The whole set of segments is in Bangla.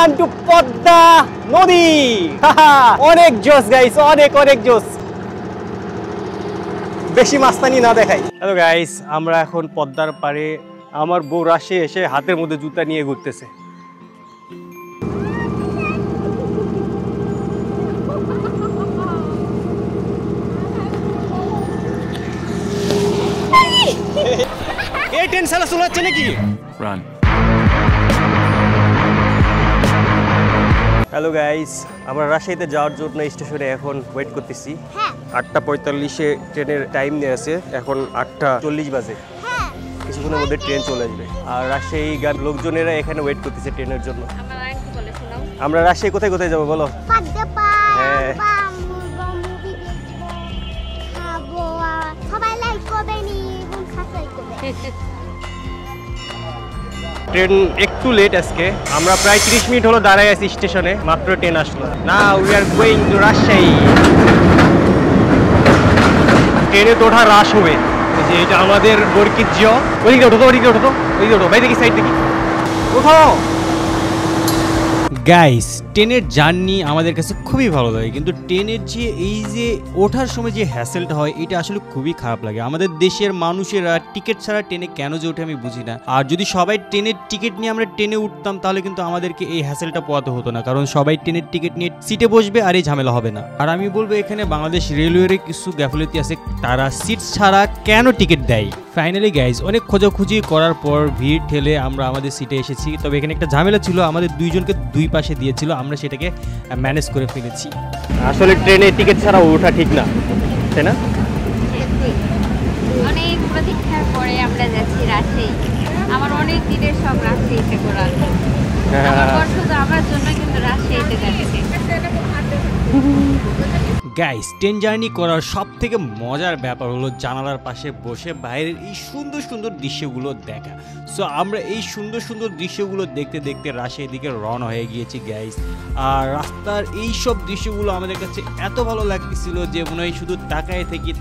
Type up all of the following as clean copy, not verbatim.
ওয়েলকাম টু পদ্মা নদী। অনেক জোস গাইস, অনেক অনেক জোস। বেশি মাস্তানি না দেখাই। হ্যালো গাইস, আমরা এখন পদ্মার পাড়ে। আমার বউ রাশে এসে হাতের মধ্যে জুতা নিয়ে ঘুরতেছে। এই ট্রেন সালা চলাচ্ছে নাকি? রান। হ্যালো গাইস, আমরা রাজশাহীতে যাওয়ার জন্য স্টেশনে এখন ওয়েট করতেছি। 8:45-এ ট্রেনের টাইম নিয়ে আছে, এখন 8:40 বাজে। কিছুক্ষণের মধ্যে ট্রেন চলে আসবে। আর রাজশাহী লোকজনেরা এখানে ওয়েট করতেছে ট্রেনের জন্য। আমরা রাজশাহী কোথায় কোথায় যাবো বলো? ট্রেন একটু লেট আজকে, আমরা প্রায় 30 মিনিট হলো দাঁড়ায় আছি স্টেশনে, মাত্র ট্রেন আসলো। Now we are going to Rajshahi. ট্রেনে তো ওঠা রাশ হবে, যে এটা আমাদের বরকিত ওইদিকে ওঠো তো, ওইদিকে ওঠো তো, ওইদিকে ওঠো ভাই, দেখি সাইড দেখি, ওঠাও। গাইস, ট্রেনের জার্নি আমাদের কাছে খুবই ভালো লাগে, কিন্তু ট্রেনের যে এই যে ওঠার সময় যে হ্যাসেলটা হয় এটা আসলে খুবই খারাপ লাগে। আমাদের দেশের মানুষেরা টিকিট ছাড়া ট্রেনে কেন যে ওঠে আমি বুঝি না। আর যদি সবাই ট্রেনের টিকিট নিয়ে আমরা ট্রেনে উঠতাম তাহলে কিন্তু আমাদেরকে এই হ্যাসেলটা পোয়াতে হতো না, কারণ সবাই ট্রেনের টিকিট নিয়ে সিটে বসবে আর এই ঝামেলা হবে না। আর আমি বলবো এখানে বাংলাদেশ রেলওয়ের কিছু গাফিলতি আছে, তারা সিট ছাড়া কেন টিকিট দেয়। ফাইনালি গাইজ, অনেক খোঁজাখুঁজি করার পর ভিড় ঠেলে আমরা আমাদের সিটে এসেছি। তবে এখানে একটা ঝামেলা ছিল, আমাদের দুইজনকে দুই পাশে দিয়েছিল, আমরা সেটাকে ম্যানেজ করে ফেলেছি। আসলে ট্রেনে টিকিট ছাড়া ওঠা ঠিক না, তাই না? অনেক প্রতীক্ষার পরে আমরা যাচ্ছি রাজশাহী। আমার অনেক দিনের সব রাজশাহীতে ঘোরার, শুধু আমার জন্য কিন্তু রাজশাহীতে যাচ্ছি। গাইস, ট্রেন জার্নি করার সব থেকে মজার ব্যাপার হলো জানালার পাশে বসে বাইরের এই সুন্দর সুন্দর দৃশ্যগুলো দেখা। সো আমরা এই সুন্দর সুন্দর দৃশ্যগুলো দেখতে দেখতে রাজশাহীর দিকে রওনা হয়ে গিয়েছি গাইস। আর রাস্তার এই সব দৃশ্যগুলো আমাদের কাছে এত ভালো লাগতেছিল যে মনে হয় শুধু তাকায় থাকি।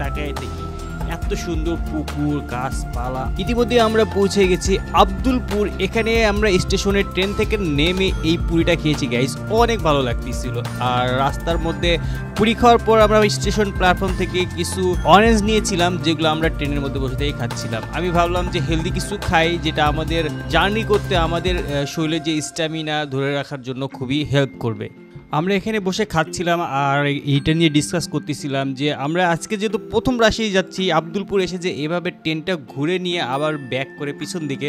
এত সুন্দর পুকুর, গাছপালা। ইতিমধ্যে আমরা পৌঁছে গেছি আব্দুলপুর। এখানে আমরা স্টেশনের ট্রেন থেকে নেমে এই পুরিটা খেয়েছি গাইস, অনেক ভালো লাগতেছিল। আর রাস্তার মধ্যে পুরি খাওয়ার পর আমরা স্টেশন প্ল্যাটফর্ম থেকে কিছু অরেঞ্জ নিয়েছিলাম, যেগুলো আমরা ট্রেনের মধ্যে বসে থেকে খাচ্ছিলাম। আমি ভাবলাম যে হেলদি কিছু খাই, যেটা আমাদের জার্নি করতে আমাদের শরীরে যে স্ট্যামিনা ধরে রাখার জন্য খুবই হেল্প করবে। আমরা এখানে বসে খাচ্ছিলাম আর এইটা নিয়ে ডিসকাস করতেছিলাম যে আমরা আজকে যেহেতু প্রথম রাজশাহী যাচ্ছি, আব্দুলপুর এসে যে এভাবে ট্রেনটা ঘুরে নিয়ে আবার ব্যাক করে পিছন দিকে,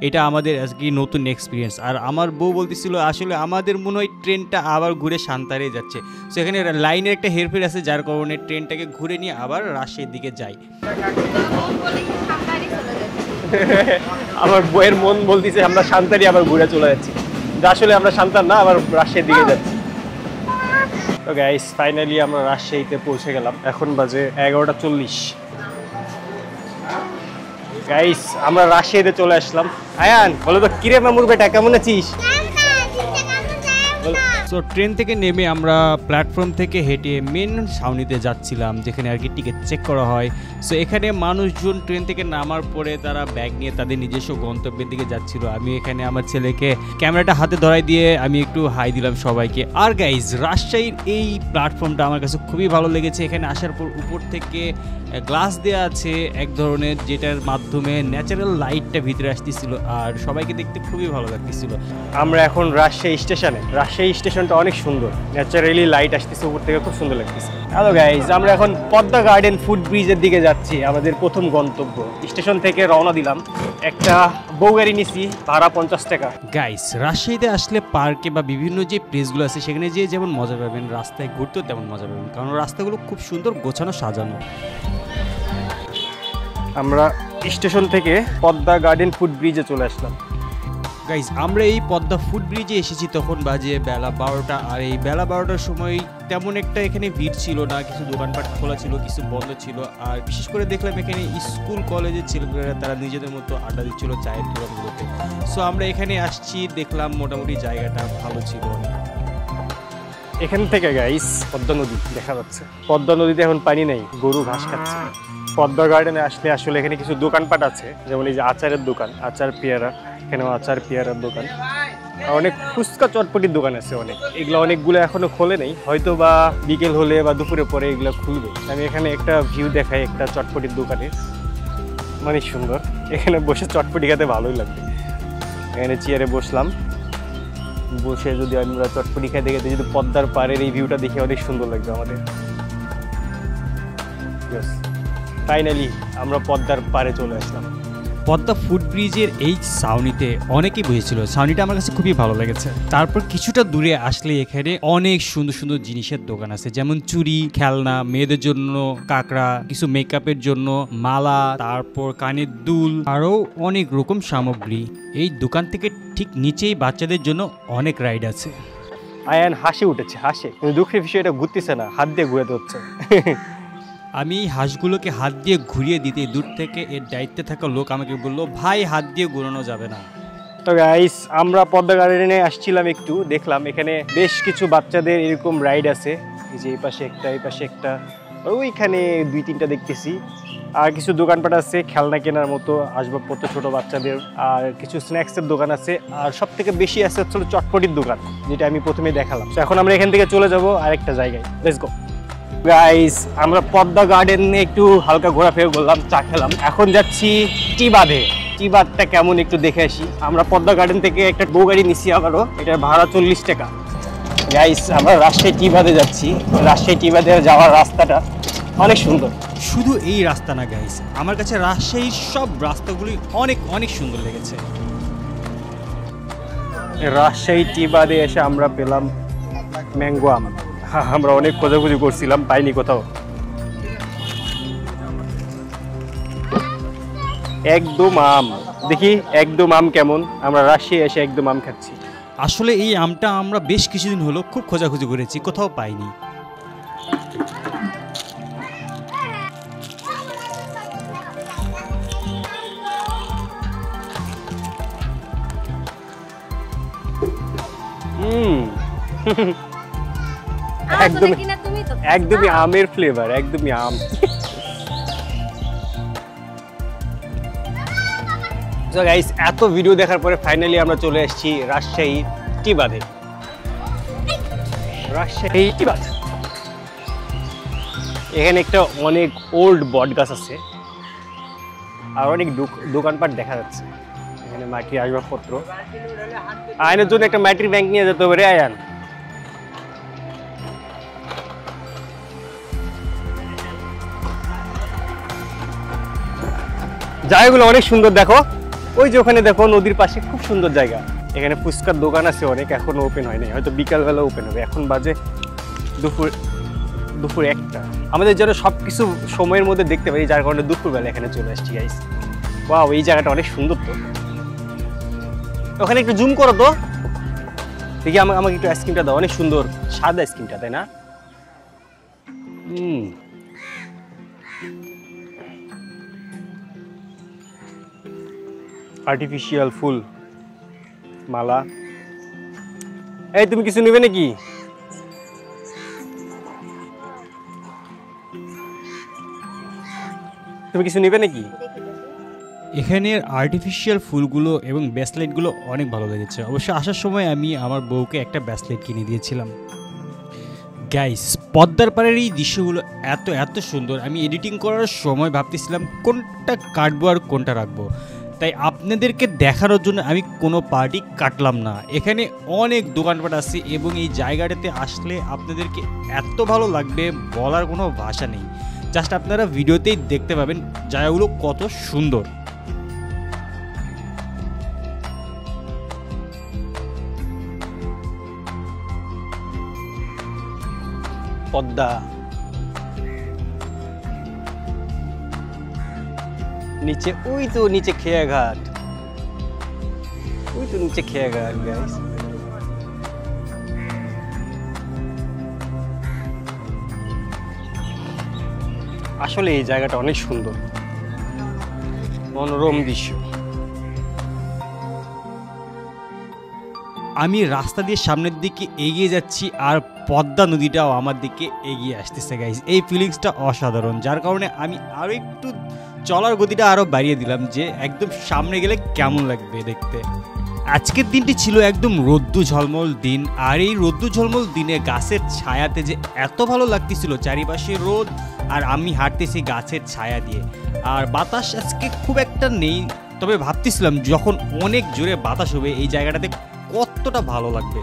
এটা আমাদের আজকে নতুন এক্সপিরিয়েন্স। আর আমার বউ বলতেছিল আসলে আমাদের মনে হয় ট্রেনটা আবার ঘুরে সান্তারে যাচ্ছে। সো এখানে লাইনের একটা হেরফের আছে, যার কারণে ট্রেনটাকে ঘুরে নিয়ে আবার রাজশাহীর দিকে যায়। আমার বউয়ের মন বলতেছে আমরা সান্তারি আবার ঘুরে চলে যাচ্ছি, আসলে আমরা সান্তার না, আবার রাজশাহীর দিকে যাচ্ছি। তো গাইস, ফাইনালি আমরা রাজশাহীতে পৌঁছে গেলাম, এখন বাজে 11:40। গাইস, আমরা রাজশাহীতে চলে আসলাম। আয়ান বলো তো, কিরে মামুর বেটা, কেমন আছিস? সো ট্রেন থেকে নেমে আমরা প্ল্যাটফর্ম থেকে হেঁটে মেন ছাউনিতে যাচ্ছিলাম, যেখানে আর কি টিকিট চেক করা হয়। সো এখানে মানুষজন ট্রেন থেকে নামার পরে তারা ব্যাগ নিয়ে তাদের নিজস্ব গন্তব্যের দিকে যাচ্ছিল। আমি এখানে আমার ছেলেকে ক্যামেরাটা হাতে ধরাই দিয়ে আমি একটু হাই দিলাম সবাইকে। আর গাইজ, রাজশাহীর এই প্ল্যাটফর্মটা আমার কাছে খুবই ভালো লেগেছে। এখানে আসার পর উপর থেকে গ্লাস দেওয়া আছে এক ধরনের, যেটার মাধ্যমে ন্যাচারাল লাইটটা ভিতরে আসতেছিল আর সবাইকে দেখতে খুবই ভালো লাগতেছিল। আমরা এখন রাজশাহী স্টেশনে। রাজশাহী স্টেশনটা অনেক সুন্দর, ন্যাচারালি লাইট আসতেছে উপর থেকে, খুব সুন্দর লাগতেছে। হ্যালো গাইজ, আমরা এখন পদ্মা গার্ডেন ফুড ব্রিজের দিকে যাচ্ছি, আমাদের প্রথম গন্তব্য। স্টেশন থেকে রওনা দিলাম, একটা বউ গাড়ি নিছি, ভাড়া 50 টাকা। গাইজ, রাজশাহীতে আসলে পার্কে বা বিভিন্ন যে প্লেসগুলো আছে সেখানে যেয়ে যেমন মজা পাবেন, রাস্তায় ঘুরতেও তেমন মজা পাবেন, কারণ রাস্তাগুলো খুব সুন্দর গোছানো সাজানো। আমরা স্টেশন থেকে পদ্মা গার্ডেন ফুড ব্রিজে চলে আসলাম। গাইজ, আমরা এই পদ্মা ফুড ব্রিজে এসেছি তখন বাজে বেলা 12টা। আর এই বেলা 12টার সময় তেমন একটা এখানে ভিড় ছিল না, কিছু দোকানপাট খোলা ছিল, কিছু বন্ধ ছিল। আর বিশেষ করে দেখলাম এখানে স্কুল কলেজের ছেলেমেয়েরা তারা নিজেদের মতো আড্ডা দিচ্ছিল চায়ের দোকানগুলোতে। সো আমরা এখানে আসছি, দেখলাম মোটামুটি জায়গাটা ভালো ছিল। এখান থেকে গাইজ পদ্মা নদী দেখা যাচ্ছে। পদ্মা নদীতে এখন পানি নেই, গরু ঘাস খাচ্ছে। পদ্মা গার্ডেনে আসলে আসলে এখানে কিছু দোকানপাট আছে, যেমন এই যে আচারের দোকান, আচার পেয়ারা, এখানেও আচার পেয়ারার দোকান। আর অনেক ফুচকা চটপটির দোকান আছে অনেক, এগুলো অনেকগুলো এখনো খোলে নেই, হয়তো বা বিকেল হলে বা দুপুরে পরে এগুলো খুলবে। আমি এখানে একটা ভিউ দেখাই একটা চটপটির দোকানে, মানে সুন্দর, এখানে বসে চটপটি খেতে ভালোই লাগবে। এখানে চেয়ারে বসলাম, বসে যদি আমরা চটপটি খাই দেখে যদি পদ্মার পাড়ের এই ভিউটা দেখে অনেক সুন্দর লাগবে আমাদের। ফাইনালি আমরা পদ্মার পাড়ে চলে আসলাম। পদ্মা ফুট ব্রিজের এই ছাউনিতে অনেকেই বসেছিল, ছাউনিটা আমার কাছে খুবই ভালো লেগেছে। তারপর কিছুটা দূরে আসলে এখানে অনেক সুন্দর সুন্দর জিনিসের দোকান আছে, যেমন চুড়ি, খেলনা, মেয়েদের জন্য কাঁকড়া, কিছু মেকআপের জন্য মালা, তারপর কানের দুল, আরও অনেক রকম সামগ্রী। এই দোকান থেকে ঠিক নিচেই বাচ্চাদের জন্য অনেক রাইড আছে। আয়ান হাসি উঠেছে, হাসে, কিন্তু দুঃখের বিষয় এটা ঘুরতেছে না, হাত দিয়ে ঘুরাতে হচ্ছে। আমি এই হাঁসগুলোকে হাত দিয়ে ঘুরিয়ে দিতে দূর থেকে এর দায়িত্বে থাকা লোক আমাকে বললো, ভাই হাত দিয়ে ঘুরানো যাবে না। তো গাইস, আমরা পদ্মা গার্ডেনে আসছিলাম, একটু দেখলাম এখানে বেশ কিছু বাচ্চাদের এরকম রাইড আছে। এই যে এই পাশে একটা, এই পাশে একটা, ওইখানে 2-3টা দেখতেছি। আর কিছু দোকানপাট আছে খেলনা কেনার মতো, আসবাবপত্র ছোট বাচ্চাদের, আর কিছু স্ন্যাক্সের দোকান আছে। আর সব থেকে বেশি আছে হচ্ছে চটপটির দোকান, যেটা আমি প্রথমে দেখালাম। তো এখন আমরা এখান থেকে চলে যাব আরেকটা জায়গায়। লেটস গো গাইস, আমরা পদ্মা গার্ডেনে একটু হালকা ঘোরাফেরা করলাম, চা খেলাম, এখন যাচ্ছি টি বাঁধে। টি বাঁধটা কেমন একটু দেখে আসি। আমরা পদ্মা গার্ডেন থেকে একটা বউ গাড়ি নিছি, আবারও এটার ভাড়া 40 টাকা। গাইস, আমরা রাজশাহী টি বাঁধে যাচ্ছি। রাজশাহী টি বাঁধে যাওয়ার রাস্তাটা অনেক সুন্দর। শুধু এই রাস্তা না গাইস, আমার কাছে রাজশাহীর সব রাস্তাগুলি অনেক অনেক সুন্দর লেগেছে। রাজশাহী টি বাঁধে এসে আমরা পেলাম ম্যাঙ্গো আম। আমরা অনেক খোঁজাখুঁজি করছিলাম, পাইনি কোথাও। একদম আম, দেখি একদম আম কেমন। আমরা রাজশাহী এসে একদম আম খাচ্ছি। আসলে এই আমটা আমরা বেশ কিছুদিন হলো খুব খোঁজাখুঁজি করেছি, কোথাও পাইনি। একদমই আমের ফ্লেভার, একদমই আম। তো গাইস, এত ভিডিও দেখার পরে ফাইনালি আমরা চলে আসছি রাজশাহী টি বাঁধে। রাজশাহী টি বাঁধ, এখানে একটা অনেক ওল্ড বট গাছ আছে, আর অনেক দোকানপাট দেখা যাচ্ছে। এখানে মাটির আসবাবপত্র। আয়নের জন্য একটা মাটির ব্যাংক নিয়ে যেতে হবে রে আয়ান। জায়গাগুলো অনেক সুন্দর, দেখো ওই যে ওখানে দেখো নদীর পাশে, খুব সুন্দর জায়গা। এখানে ফুচকার দোকান আছে অনেক, এখনো ওপেন হয়নি, হয়তো বিকালবেলা ওপেন হবে। এখন বাজে দুপুর 1টা। আমাদের যেন সব কিছু সময়ের মধ্যে দেখতে পারি, যার কারণে দুপুরবেলা এখানে চলে আসছি গাইস। ওয়াও, এই জায়গাটা অনেক সুন্দর। তো ওখানে একটু জুম করো তো দেখি, আমাকে একটু আইসক্রিমটা দাও, অনেক সুন্দর সাদা আইসক্রিমটা, তাই না? আর্টিফিশিয়াল ফুল মালা। এই, তুমি কিছু নেবে নাকি? তুমি কিছু নেবে নাকি? এখানের আর্টিফিশিয়াল ফুলগুলো এবং ব্রেসলেটগুলো অনেক ভালো লেগেছে। অবশ্য আসার সময় আমি আমার বউকে একটা ব্রেসলেট কিনে দিয়েছিলাম। গাইস, পদ্মার পাড়ের এই দৃশ্যগুলো এত এত সুন্দর, আমি এডিটিং করার সময় ভাবতেছিলাম কোনটা কাটবো আর কোনটা রাখবো। তাই আপনাদেরকে দেখানোর জন্য আমি কোনো পার্টি কাটলাম না। এখানে অনেক দোকানপাট আছে এবং এই জায়গাটাতে আসলে আপনাদেরকে এত ভালো লাগবে, বলার কোনো ভাষা নেই। জাস্ট আপনারা ভিডিওতেই দেখতে পাবেন জায়গাগুলো কত সুন্দর। পদ্মা, নিচে ওই তো নিচে খেয়াঘাট, ওই তো নিচে খেয়াঘাট গাইস। আসলে এই জায়গাটা অনেক সুন্দর, মনোরম দৃশ্য। আমি রাস্তা দিয়ে সামনের দিকে এগিয়ে যাচ্ছি আর পদ্মা নদীটাও আমার দিকে এগিয়ে আসতেছে গাইস। এই ফিলিংসটা অসাধারণ, যার কারণে আমি আরও একটু চলার গতিটা আরও বাড়িয়ে দিলাম, যে একদম সামনে গেলে কেমন লাগবে দেখতে। আজকের দিনটি ছিল একদম রোদ্দু ঝলমল দিন, আর এই রোদ্দু ঝলমল দিনে গাছের ছায়াতে যে এত ভালো লাগতেছিল, চারিপাশে রোদ আর আমি হাঁটতেছি গাছের ছায়া দিয়ে। আর বাতাস আজকে খুব একটা নেই, তবে ভাবতেছিলাম যখন অনেক জোরে বাতাস হবে এই জায়গাটাতে কতটা ভালো লাগবে।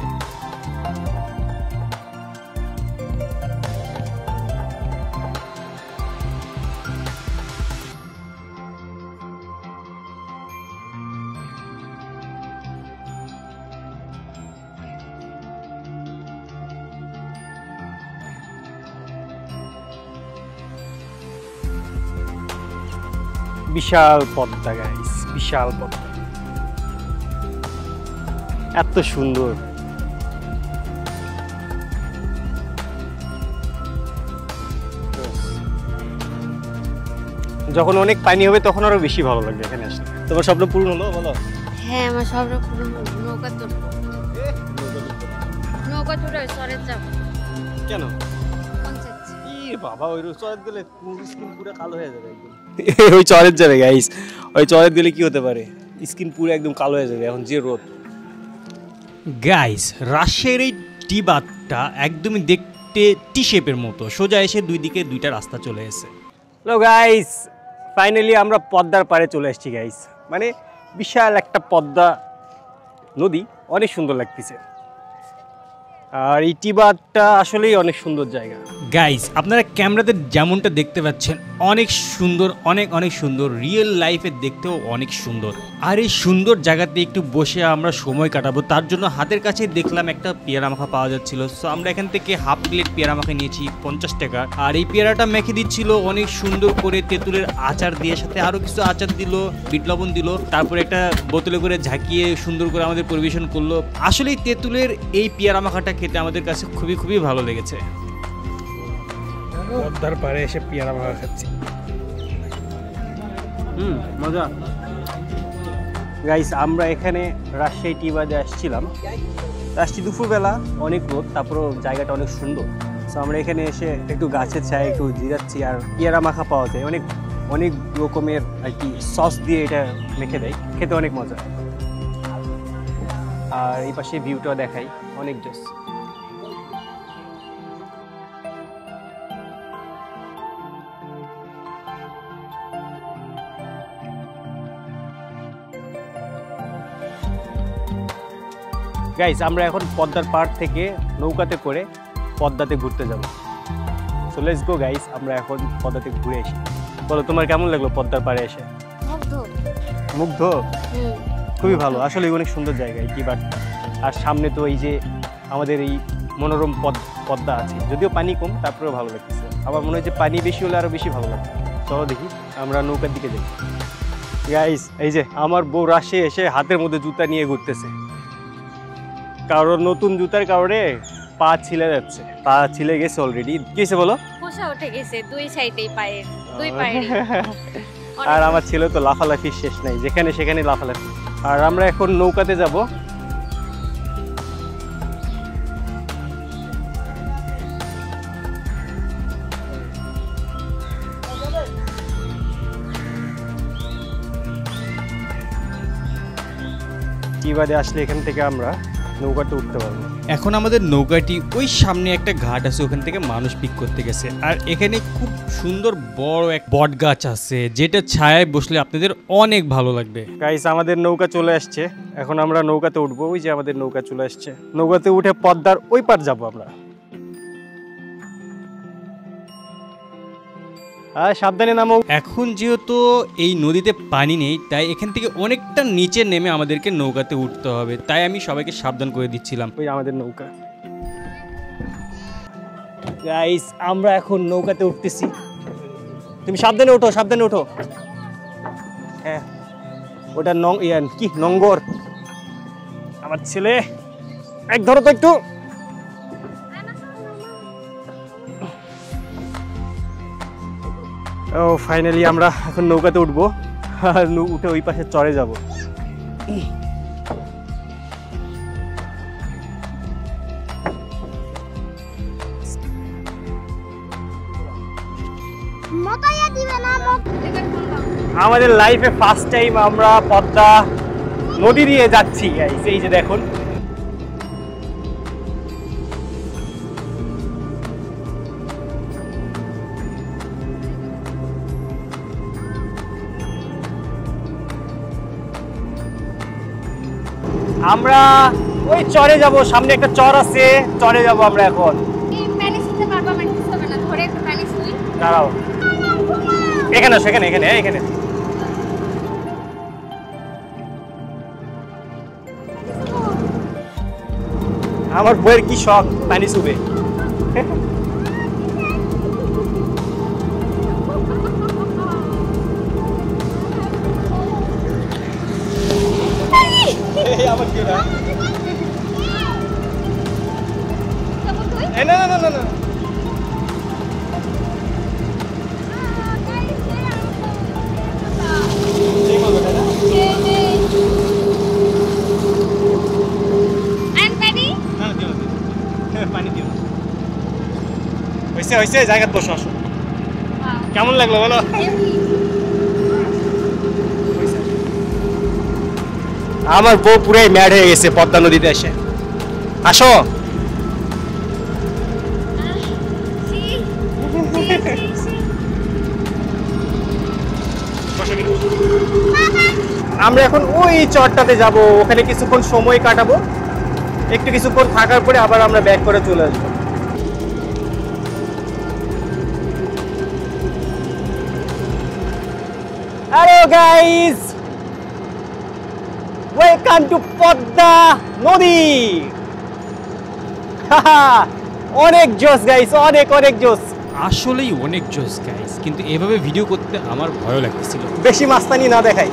বিশাল পদ্মা গাইস, বিশাল পদ্মা, এত সুন্দর। যখন অনেক পানি হবে তখন আরো বেশি ভালো লাগবে এখানে আসলে। তোমার স্বপ্ন পূরণ হলো বলো? হ্যাঁ, আমার স্বপ্ন পূরণ হলো। নৌকা তুলবো, নৌকা তুলে সরের যাব। কেন? মন চাচ্ছে। বাবা ওই চরের দিলে স্কিন পুরো কালো হয়ে যাবে একদম। ওই চরের যাবে গাইস, ওই চরের দিলে কি হতে পারে, স্কিন পুরো একদম কালো হয়ে যাবে এখন যে রোদ। গাইস, রাজশাহীর এই টি বাঁধটা একদমই দেখতে টি শেপের মতো, সোজা এসে দুই দিকে দুইটা রাস্তা চলে এসে। হ্যালো গাইস, ফাইনালি আমরা পদ্মার পাড়ে চলে এসেছি গাইস। মানে বিশাল একটা পদ্মা নদী, অনেক সুন্দর লাগতেছে। আর এই টি বাঁধটা আসলেই অনেক সুন্দর জায়গা গাইস। আপনারা ক্যামেরাতে যেমনটা দেখতে পাচ্ছেন অনেক সুন্দর, অনেক অনেক সুন্দর, রিয়েল লাইফে দেখতেও অনেক সুন্দর। আর এই সুন্দর জায়গাতে একটু বসে আমরা সময় কাটাবো, তার জন্য হাতের কাছে দেখলাম একটা পেয়ারা মাখা পাওয়া যাচ্ছিল। সো আমরা এখান থেকে হাফ প্লেট পেয়ারা মাখা নিয়েছি 50 টাকা। আর এই পেয়ারাটা মেখে দিচ্ছিল অনেক সুন্দর করে তেঁতুলের আচার দিয়ে, সাথে আরও কিছু আচার দিল, বিট লবণ দিল, তারপরে একটা বোতলে করে ঝাঁকিয়ে সুন্দর করে আমাদের পরিবেশন করলো। আসলে এই তেঁতুলের এই পেয়ারা মাখাটা খেতে আমাদের কাছে খুবই খুবই ভালো লেগেছে। পদ্মার পাড়ে এসে পেয়ারা মাখা খাচ্ছি, মজা। গাইস, আমরা এখানে রাজশাহী টি বাঁধে আসছিলাম, আসছি দুপুরবেলা, অনেক রোদ, তারপরও জায়গাটা অনেক সুন্দর। সো আমরা এখানে এসে একটু গাছের ছায়া একটু জিরাচ্ছি, আর পেয়ারা মাখা পাওয়া যায় অনেক অনেক রকমের আর কি, সস দিয়ে এটা মেখে দেয়, খেতে অনেক মজা। আর এই পাশে ভিউটা দেখাই, অনেক জোস। গাইস, আমরা এখন পদ্মার পাড় থেকে নৌকাতে করে পদ্মাতে ঘুরতে যাব। সো লেটস গো গাইস, আমরা এখন পদ্মাতে ঘুরে আসি। বলো, তোমার কেমন লাগলো পদ্মার পাড়ে এসে? মুগ্ধ? খুবই ভালো, আসলে অনেক সুন্দর জায়গা এই টি বাঁধটা। আর সামনে তো এই যে আমাদের এই মনোরম পদ্মা আছে, যদিও পানি কম, তারপরেও ভালো লাগতেছে। আমার মনে হয় যে পানি বেশি হলে আরো বেশি ভালো লাগবে। চলো দেখি, আমরা নৌকার দিকে যাই। গাইস, এই যে আমার বউ রাজশাহী এসে হাতের মধ্যে জুতা নিয়ে ঘুরতেছে, কারণ নতুন জুতার কারণে পা ছিলে যাচ্ছে, পা ছিলে গেছে অলরেডি। কি হয়েছে বলো? খোসা উঠে গেছে দুই সাইডেই, পায়ের দুই পায়েরই। আর আমার ছেলে তো লাফালাফি শেষ নাই, যেখানে সেখানে লাফালাফি। আর আমরা এখন নৌকাতে যাব। টি বাঁধে আসলে এখান থেকে আমরা নৌকাতে উঠতে পারবো। এখন আমাদের নৌকাটি ওই সামনে একটা ঘাট আছে, ওখান থেকে মানুষ পিক করতে গেছে। আর এখানে খুব সুন্দর বড় এক বট গাছ আছে, যেটা ছায়ায় বসলে আপনাদের অনেক ভালো লাগবে। গাইস, আমাদের নৌকা চলে আসছে, এখন আমরা নৌকাতে উঠবো। ওই যে আমাদের নৌকা চলে আসছে, নৌকাতে উঠে পদ্মার ওই পার যাবো আমরা। আর সাবধানে নামো। এখন যেহেতু এই নদীতে পানি নেই, তাই এখান থেকে অনেকটা নিচে নেমে আমাদেরকে নৌকাতে উঠতে হবে, তাই আমি সবাইকে সাবধান করে দিচ্ছিলাম। ওই আমাদের নৌকা। গাইস, আমরা এখন নৌকাতে উঠতেছি, তুমি সাবধানে ওঠো, সাবধানে ওঠো। হ্যাঁ, ওটা কি নঙ্গর, আমার ছেলে। এক ধরো তো একটু। ও ফাইনালি আমরা এখন নৌকাতে উঠবো, আর উঠে ওই পাশে চরে যাব। দিবে না আমাদের লাইফে ফার্স্ট টাইম আমরা পদ্মা নদী দিয়ে যাচ্ছি গাইস, এই যে দেখুন। আমরা ওই চরে যাব, সামনে একটা চর আছে, চরে যাব আমরা এখন। এই পানি শুতে পারবো মানে কিছু হবে না, ধরে একটু পানি শুই। দাঁড়াও, এখানে আসো, এখানে এখানে এখানে। আমার বইয়ের কি শখ পানি শুবে। আমার কি না, যাবো তুই? না না না না না। And পানি? পানি দিও, হয়েছে হয়েছে, জায়গায় বসো, আসো। Wow. কেমন লাগলো বলো? আমার বউ পুরাই ম্যাড হয়ে গেছে পদ্মা নদীতে এসে। আসো। আমরা এখন ওই চরটাতে যাব, ওখানে কিছুক্ষণ সময় কাটাবো, একটু কিছুক্ষণ থাকার পরে আবার আমরা ব্যাক করে চলে আসবো। Hello guys, welcome to Padma নদী। অনেক জোস গাইস, অনেক অনেক জোস। আসলেই অনেক জোস গাইস, কিন্তু এভাবে ভিডিও করতে আমার ভয় লাগতেছিল। বেশি মাস্তানি না দেখাই।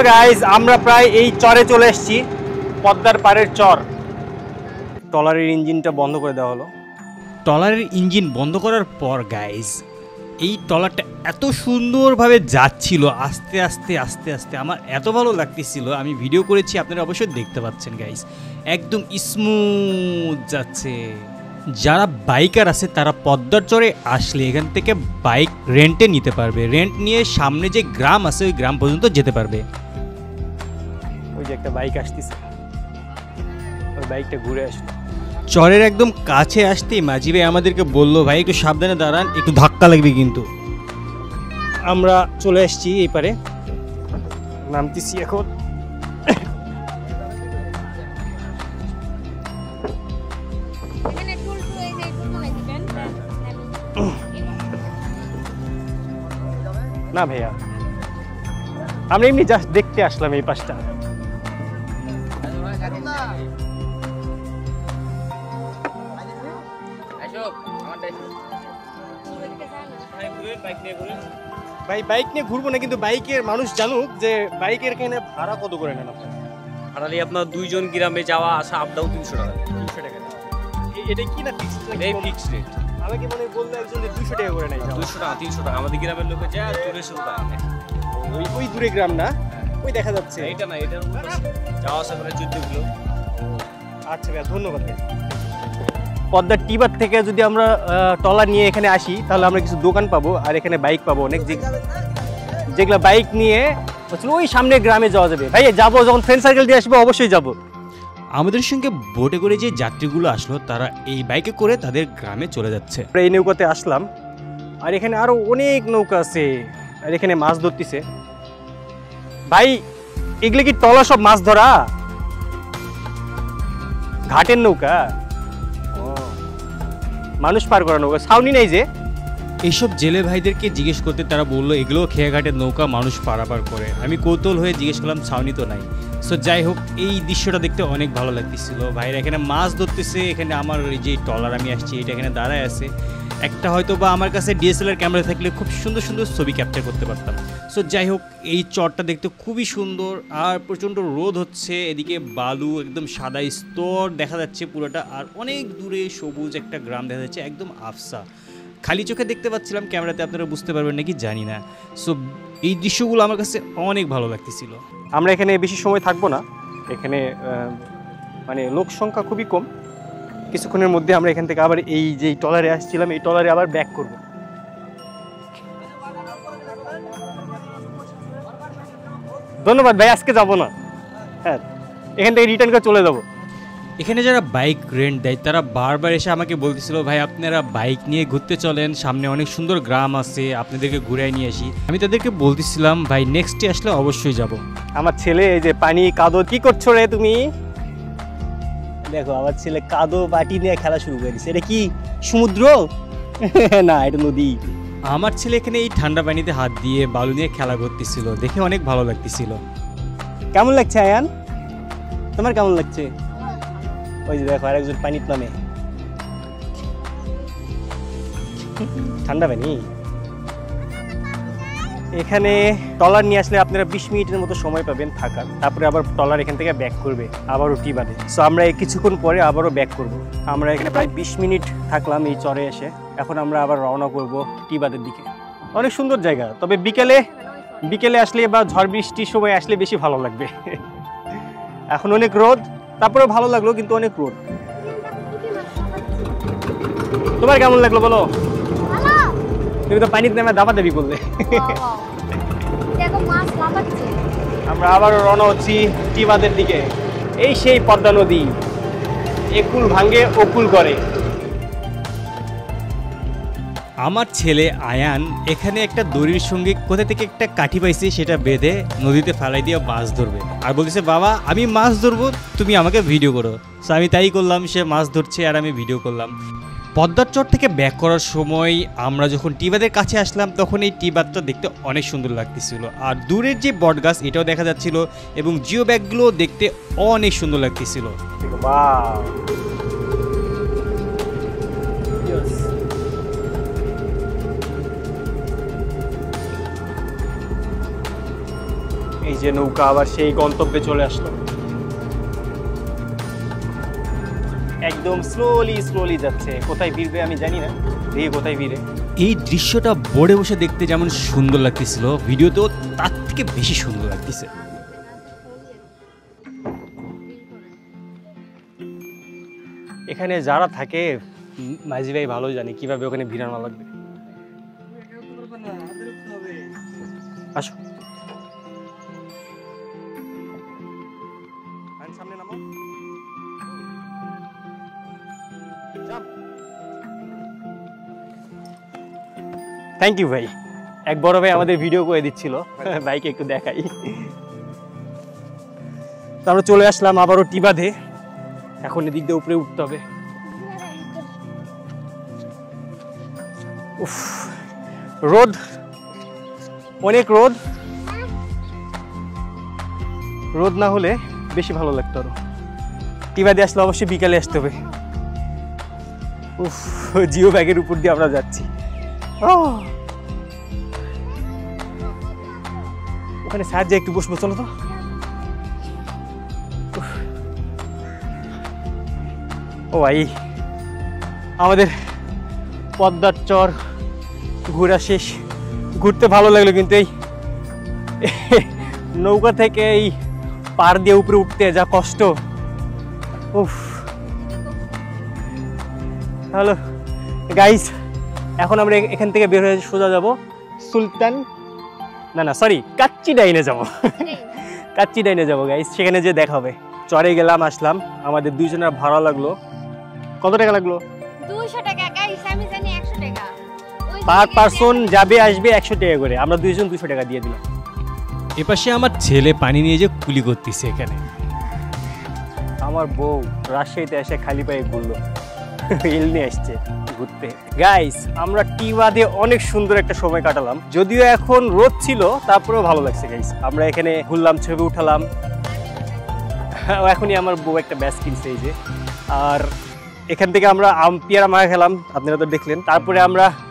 গাইস, আমরা প্রায় এই চরে চলে এসেছি, পদ্মার পাড়ের চর। ট্রলারের ইঞ্জিনটা বন্ধ করে দেওয়া হলো। ট্রলারের ইঞ্জিন বন্ধ করার পর গাইস, এই ট্রলারটা এত সুন্দরভাবে যাচ্ছিল, আস্তে আস্তে আস্তে আস্তে, আমার এত ভালো লাগতেছিল। আমি ভিডিও করেছি, আপনারা অবশ্যই দেখতে পাচ্ছেন গাইস, একদম স্মুথ যাচ্ছে। যারা বাইকার আছে তারা পদ্মার চরে আসলে এখান থেকে বাইক রেন্টে নিতে পারবে, রেন্ট নিয়ে সামনে যে গ্রাম আছে ওই গ্রাম পর্যন্ত যেতে পারবে। ওই যে একটা বাইক আসতেছে, ওই বাইকটা ঘুরে আসলো। চরের একদম কাছে আসতেই মাঝি ভাই আমাদেরকে বললো, ভাই একটু সাবধানে দাঁড়ান, একটু ধাক্কা লাগবে কিন্তু। আমরা চলে এসেছি এই পারে, নামতেছি এখন। এখানে টুলটু এই যে টুলটু নাই দিবেন। না ভাইয়া, আমরা এমনি জাস্ট দেখতে আসলাম এই পাশটা। ভাই বাইক নিয়ে ঘুরবো না, কিন্তু বাইকের মানুষ জানুক যে বাইকের এখানে ভাড়া কত করে নেন আপনার? ভাড়ালি আপনার দুইজন গ্রামে যাওয়া আসা আপ ডাউন 300 টাকা। 300 টাকা। এটা কি না ফিক্সড নাকি? এই ফিক্সড রেট। আমাকে মনে হয় বললো একজন যে 200 টাকা করে নেয়। 200 টাকা 300 টাকা আমাদের গ্রামের লোকে যায় আর 400 টাকা নেয়। ওই ওই দূরে গ্রাম না, ওই দেখা যাচ্ছে। এইটা না, এটার উপরে যাওয়া আসা করে 14 কিলো। আচ্ছা ভাইয়া, ধন্যবাদ। পদ্মার টিবার থেকে যদি আমরা ট্রলার নিয়ে এখানে আসি তাহলে আমরা কিছু দোকান পাবো, আর এখানে বাইক পাবো অনেক, যেগুলো বাইক নিয়ে ওই সামনে গ্রামে যাওয়া যাবে। ভাই যাবো, যখন ফ্রেন্ড সার্কেল দিয়ে আসবো অবশ্যই যাবো। আমাদের সঙ্গে বোটে করে যে যাত্রীগুলো আসলো তারা এই বাইকে করে তাদের গ্রামে চলে যাচ্ছে। আমরা এই নৌকাতে আসলাম, আর এখানে আরো অনেক নৌকা আছে, আর এখানে মাছ ধরতেছে। ভাই এগুলো কি ট্রলার সব মাছ ধরা? ঘাটের নৌকা? ও, মানুষ পার করা নৌকা, ছাউনি নেই যে? এইসব জেলে ভাইদেরকে জিজ্ঞেস করতে তারা বললো এগুলো খেয়াঘাটের নৌকা, মানুষ পারাপার করে। আমি কৌতূহল হয়ে জিজ্ঞেস করলাম, ছাউনি তো নাই। সো যাই হোক, এই দৃশ্যটা দেখতে অনেক ভালো লাগতেছিল। ভাইরা এখানে মাছ ধরতেছে, এখানে আমার এই যে ট্রলার আমি আসছি এটা এখানে দাঁড়ায় আছে। একটা হয়তো বা আমার কাছে ডিএসএলআর ক্যামেরা থাকলে খুব সুন্দর সুন্দর ছবি ক্যাপচার করতে পারতাম। সো যাই হোক, এই চরটা দেখতে খুবই সুন্দর, আর প্রচণ্ড রোদ হচ্ছে, এদিকে বালু একদম সাদা স্তর দেখা যাচ্ছে পুরোটা, আর অনেক দূরে সবুজ একটা গ্রাম দেখা যাচ্ছে, একদম আফসা। খালি চোখে দেখতে পাচ্ছিলাম, ক্যামেরাতে আপনারা বুঝতে পারবেন নাকি জানি না। সো এই দৃশ্যগুলো আমার কাছে অনেক ভালো লাগতেছিল। আমরা এখানে বেশি সময় থাকবো না, এখানে মানে লোক সংখ্যা খুবই কম। কিছুক্ষণের মধ্যে আমরা এখান থেকে আবার এই যে ট্রলারে আসছিলাম এই ট্রলারে আবার ব্যাক করব। ধন্যবাদ ভাই, আজকে যাবো না। হ্যাঁ, এখান থেকে রিটার্ন করে চলে যাবো। এখানে যারা বাইক রেন্ট দেয় তারা বারবার এসে আমাকে বলতেছিল, ভাই আপনারা বাইক নিয়ে ঘুরতে চলেন, সামনে অনেক সুন্দর গ্রাম আছে, আপনাদেরকে ঘুরাই নিয়ে আসি। আমি তাদেরকে বলতেছিলাম ভাই নেক্সট ডে আসলে অবশ্যই যাব। আমার ছেলে এই যে পানি কাদো, কি করছো রে তুমি? দেখো আমার ছেলে কাদো বাটি নিয়ে খেলা শুরু করে দিচ্ছে। এটা কি সমুদ্র? না, এটা নদী। আমার ছেলে এখানে এই ঠান্ডা পানিতে হাত দিয়ে বালু নিয়ে খেলা করতেছিল, দেখে অনেক ভালো লাগতেছিল। কেমন লাগছে আয়ান? তোমার কেমন লাগছে? ওই যে দেখো আরেকজন পানিতে নামে। ঠান্ডা পানি। এখানে ট্রলার নিয়ে আসলে আপনারা 20 মিনিটের মতো সময় পাবেন থাকার, তারপরে আবার ট্রলার এখান থেকে ব্যাক করবে আবারও টিবাদে। সো আমরা এই কিছুক্ষণ পরে আবারও ব্যাক করব। আমরা এখানে প্রায় 20 মিনিট থাকলাম এই চরে এসে। এখন আমরা আবার রওনা করব টিবাদের দিকে। অনেক সুন্দর জায়গা, তবে বিকেলে আসলে বা ঝড় বৃষ্টির সময় আসলে বেশি ভালো লাগবে। এখন অনেক রোদ, তারপরে ভালো লাগলো, কিন্তু অনেক রোদ। তোমার কেমন লাগলো বলো? তুমি তো পানিতে নেমে দাবাদাবি করলে। আমরা আবারও রওনা হচ্ছি টিবাদের দিকে। এই সেই পদ্মা নদী, একুল ভাঙ্গে অকুল করে। আমার ছেলে আয়ান এখানে একটা দড়ির সঙ্গে কোথা থেকে একটা কাঠি পাইছে, সেটা বেঁধে নদীতে ফেলাই দিয়ে মাছ ধরবে। আর বলতেছে বাবা আমি মাছ ধরবো, তুমি আমাকে ভিডিও করো। সো আমি তাই করলাম, সে মাছ ধরছে আর আমি ভিডিও করলাম। পদ্মার চর থেকে ব্যাক করার সময় আমরা যখন টিবাদের কাছে আসলাম তখন এই টিবাদটা দেখতে অনেক সুন্দর লাগতেছিল। আর দূরের যে বটগাছ এটাও দেখা যাচ্ছিল এবং জিও ব্যাগগুলো দেখতে অনেক সুন্দর লাগতেছিল। এই যে নৌকা আবার সেই গন্তব্যে চলে আসলো। একদম স্লোলি যাচ্ছে। কোথায় ভিড়বে আমি জানি না, দেখি কোথায় ভিড়ে। এই দৃশ্যটা বোর্ডে বসে দেখতে যেমন সুন্দর লাগতেছিল, ভিডিওতেও তার থেকে বেশি সুন্দর লাগতেছে। এখানে যারা থাকে মাঝি ভাই ভালো জানে কিভাবে ওখানে ভিড়ানো লাগবে। আসো সামনে নামো। থ্যাংক ইউ ভাই। এক বড় ভাই আমাদের ভিডিও করে দিচ্ছিল, ভাইকে একটু দেখাই। তো আমরা চলে আসলাম আবারও টিবাদে। এখন এদিক দিয়ে উপরে উঠতে হবে। উফ, রোদ, অনেক রোদ। রোদ না হলে বেশি ভালো লাগতো আরো। টিবাদে আসলে অবশ্যই বিকালে আসতে হবে। উফ, জিও ব্যাগের উপর দিয়ে আমরা যাচ্ছি। ওখানে সাহায্যে একটু বসবো, চলো তো। ও ভাই, আমাদের পদ্মার চর ঘোরা শেষ। ঘুরতে ভালো লাগলো, কিন্তু এই নৌকা থেকে এই পার দিয়ে উপরে উঠতে যা কষ্ট। উফ, হ্যালো গাইস, এখন আমরা এখান থেকে বের হয়ে সোজা যাব সুলতান, না সরি, কাচ্চি ডাইনে যাব। কাচ্চি ডাইনে যাবো গাইস, সেখানে যে দেখা হবে। চরে গেলাম, আসলাম, আমাদের দুইজনের ভাড়া লাগলো। কত টাকা লাগলো? 200 টাকা গাইস, আমি জানি 100 টাকা। পার পারসন যাবে আসবে 100 টাকা করে। আমরা দুইজন 200 টাকা দিয়ে দিলাম। এপাশে আমার ছেলে পানি নিয়ে যে কুলি করতেছে। এখানে আমার বউ রাজশাহীতে এসে খালি পায়ে ঘুরলো, ইল নিয়ে আসছে ঘুরতে। গাইস, আমরা টিবাদে অনেক সুন্দর একটা সময় কাটালাম, যদিও এখন রোদ ছিল, তারপরেও ভালো লাগছে গাইস। আমরা এখানে ঘুরলাম, ছবি উঠালাম। এখনই আমার বউ একটা ব্যাস কিনছে এই যে। আর এখান থেকে আমরা পেয়ারা মাখা খেলাম, আপনারা তো দেখলেন। তারপরে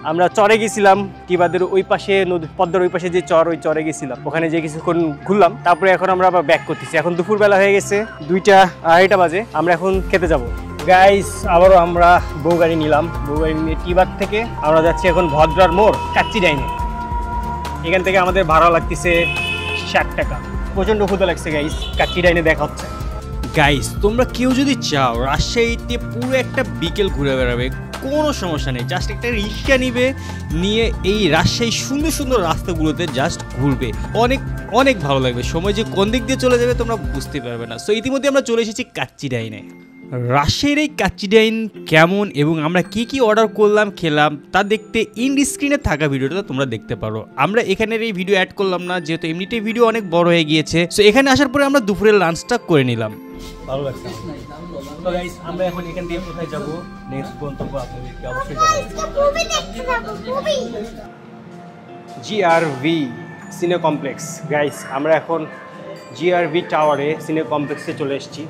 আমরা চরে গেছিলাম টিবাদের ওই পাশে, পদ্মার ওই পাশে যে চর, ওই চরে গেছিলাম। ওখানে যে কিছুক্ষণ ঘুরলাম, তারপরে এখন আমরা আবার ব্যাক করতেছি। এখন দুপুরবেলা হয়ে গেছে, 2টা 2:30 বাজে। আমরা এখন খেতে যাব গাইস। আবারও আমরা বউ গাড়ি নিলাম। বউ গাড়ি নিয়ে টিবাদ থেকে আমরা যাচ্ছি এখন ভদ্রার মোড় কাচ্চি ডাইনে। এখান থেকে আমাদের ভাড়া লাগতেছে 60 টাকা। প্রচন্ড ক্ষুধা লাগছে গাইস, কাচ্চি ডাইনে দেখা হচ্ছে। গাইস, তোমরা কেউ যদি চাও রাজশাহীতে পুরো একটা বিকেল ঘুরে বেড়াবে, কোনো সমস্যা নেই, জাস্ট একটা রিক্সা নিবে, নিয়ে এই রাজশাহী সুন্দর সুন্দর রাস্তাগুলোতে জাস্ট ঘুরবে, অনেক অনেক ভালো লাগবে। সময় যে কোন দিক দিয়ে চলে যাবে তোমরা বুঝতে পারবে না। সো ইতিমধ্যে আমরা চলে এসেছি কাচ্চিডাইনে। রাজশাহীর এই কাচ্চিডাইন কেমন এবং আমরা কি কি অর্ডার করলাম খেলাম তা দেখতে ইন্ড স্ক্রিনে থাকা ভিডিওটা তোমরা দেখতে পারো। আমরা এখানের এই ভিডিও অ্যাড করলাম না, যেহেতু এমনিতেই ভিডিও অনেক বড় হয়ে গিয়েছে। সো এখানে আসার পরে আমরা দুপুরের লাঞ্চটা করে নিলাম। ভালো লাগছে। তো গাইস আমরা এখন এখান থেকে কোথায় যাব নেক্সট গন্তব্য আপনাদেরকে অবশ্যই জানাবো। জিআরভি সিনে কমপ্লেক্স। গাইস আমরা এখন জিআরভি টাওয়ারে সিনে কমপ্লেক্সে চলে এসেছি।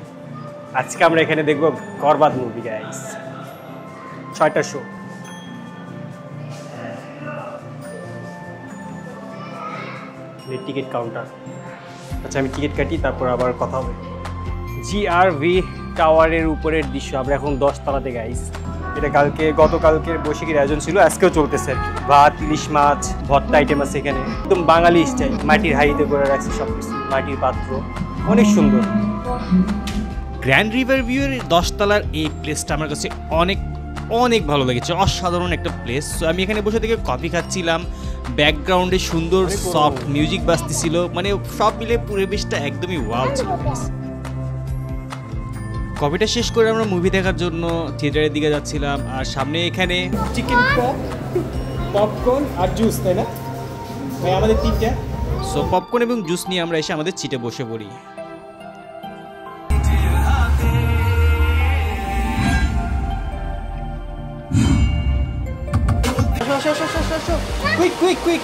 আজকে আমরা এখানে দেখব বরবাদ মুভি গাইস, 6টা শো। Ticket counter. আচ্ছা আমি টিকিট কাটি, তারপর আবার কথা হবে। জিআরভি টাওয়ারের উপরের দৃশ্য। আমরা এখন 10 তলাতে গাইস। এটা গতকালকের বৈশাখীর আয়োজন ছিল, আজকেও চলতেছে আর কি। ভাত, ইলিশ মাছ, ভর্তা আইটেম আছে এখানে, একদম বাঙালি স্টাইল। মাটির হাঁড়িতে করে রাখছে সব কিছু, মাটির পাত্র, অনেক সুন্দর। গ্র্যান্ড রিভার ভিউয়ের 10 তলার এই প্লেসটা আমার কাছে অনেক অনেক ভালো লেগেছে, অসাধারণ একটা প্লেস। সো আমি এখানে বসে থেকে কফি খাচ্ছিলাম, ব্যাকগ্রাউন্ডে সুন্দর সফট মিউজিক বাজতেছিল, মানে সব মিলে পরিবেশটা একদমই ওয়াও ছিল। কফিটা শেষ করে আমরা মুভি দেখার জন্য থিয়েটারের দিকে যাচ্ছিলাম, আর সামনে এখানে চিকেন পপ, পপকর্ন আর জুস, তাই না ভাই? আমাদের 3টা। সো পপকর্ন এবং জুস নিয়ে আমরা এসে আমাদের সিটে বসে পড়ি। কুইক।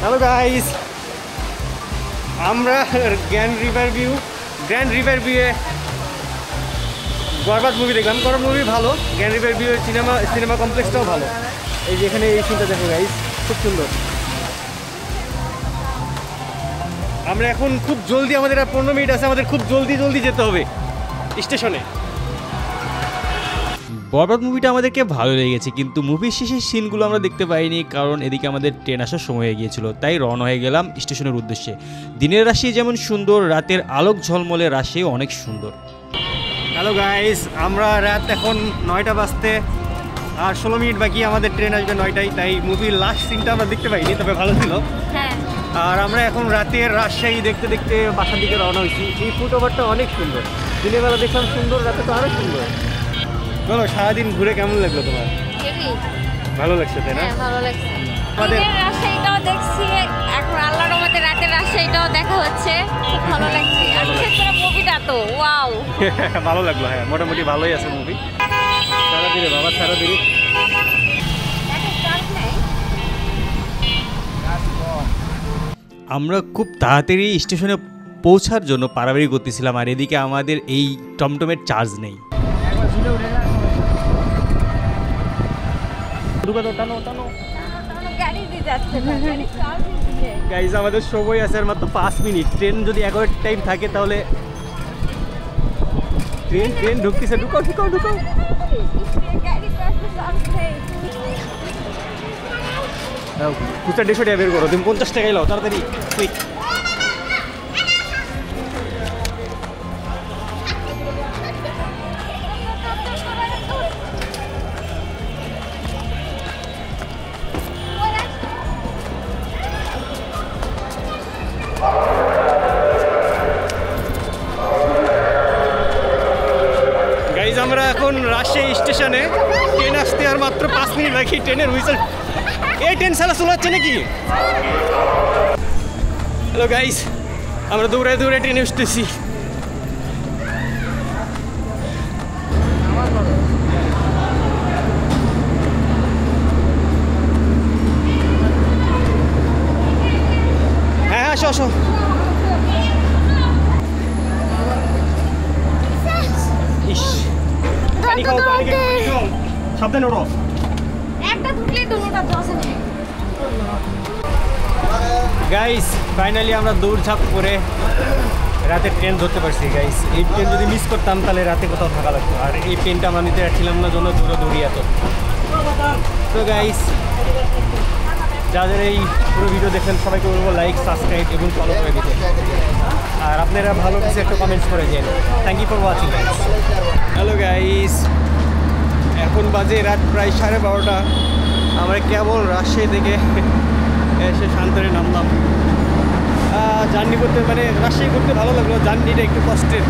হ্যালো গাইস, আমরা গ্র্যান্ড রিভার ভিউয়ে বরবাদ মুভি দেখলাম। বরবাদ মুভি ভালো, গ্র্যান্ড রিভার ভিউ সিনেমা কমপ্লেক্সটাও ভালো। এই যে এখানে এই সিনটা দেখো গাইস, খুব সুন্দর। আমরা এখন খুব জলদি, আমাদের আর 15 মিনিট আছে, আমাদের খুব জলদি যেতে হবে স্টেশনে। বরবাদ মুভিটা আমাদেরকে ভালো লেগেছে, কিন্তু মুভির শেষের সিনগুলো আমরা দেখতে পাইনি, কারণ এদিকে আমাদের ট্রেন আসার সময় হয়ে গিয়েছিল। তাই রওনা হয়ে গেলাম স্টেশনের উদ্দেশ্যে। দিনের রাজশাহী যেমন সুন্দর, রাতের আলোক ঝলমলে রাজশাহী অনেক সুন্দর। হ্যালো গাইস, আমরা রাত এখন 9টা বাজতে আর 16 মিনিট বাকি, আমাদের ট্রেন আসবে 9টায়। তাই মুভির লাস্ট সিনটা আমরা দেখতে পাইনি, তবে ভালো ছিল। হ্যাঁ, আর আমরা এখন রাতের রাজশাহী দেখতে দেখতে বাসার দিকে রওনা হয়েছি। এই ফুটওভারটা অনেক সুন্দর, দিনের বেলা দেখলাম সুন্দর, রাতে তো আরো সুন্দর। বলো, সারাদিন ঘুরে কেমন লাগলো তোমার? ভালো লাগছে তাই না? হ্যাঁ ভালো লাগছে। আমাদের দিনের রাজশাহীটাও দেখছি, এখন আল্লাহর রহমতে রাতের রাজশাহীটাও দেখা হচ্ছে, খুব ভালো লাগছে। আর বিশেষ করে মুভিটা তো ওয়াও, ভালো লাগলো। হ্যাঁ মোটামুটি ভালোই আছে মুভি। সারাদিনে বাবা, সারাদিনে আমরা খুব তাড়াতাড়ি স্টেশনে পৌঁছার জন্য পারাবাড়ি করতেছিলাম, আর এদিকে আমাদের এই টমটমের চার্জ নেই। গাইজ আমাদের সময় আছে আর মাত্র 5 মিনিট। ট্রেন যদি 11 টাইম থাকে তাহলে ট্রেন ঢুকতেছে। ঢুকাও। খুচরা 150 টাকা বের করো, তুমি 50 টাকাই লাও, তাড়াতাড়ি কুইক। গাইজ আমরা এখন রাজশাহী স্টেশনে, ট্রেন আসতে আর মাত্র 5 মিনিট বাকি। ট্রেনের হুইসেল, এই ট্রেন সালা চলাচ্ছে নাকি? হ্যালো গাইজ, আমরা দৌড়ে ট্রেনে উঠতেছি। হ্যাঁ আসো। ইস, পানি খাও। সাবধানে ওঠো। একটা ঢুকলেই দুটোটা দশে নেই। গাইস ফাইনালি আমরা দৌড়ঝাঁপ করে রাতের ট্রেন ধরতে পারছি গাইস। এই ট্রেন যদি মিস করতাম তাহলে রাতে কোথাও থাকা লাগতো, আর এই ট্রেনটা আমরা নিতে পারছিলাম না, জন্য দৌড়ি এত। তো গাইস যাদের এই পুরো ভিডিও দেখেন সবাইকে বলবো লাইক, সাবস্ক্রাইব এবং ফলো করে দিতে। আর আপনারা ভালো কিছু একটা কমেন্টস করে দিন। Thank you for watching guys. Hello guys, এখন বাজে রাত প্রায় 12:30। আমরা কেবল রাজশাহী থেকে এসে শান্তরে নামলাম। জার্নি করতে মানে রাজশাহী করতে ভালো লাগলো, জার্নিটা একটু কষ্টের।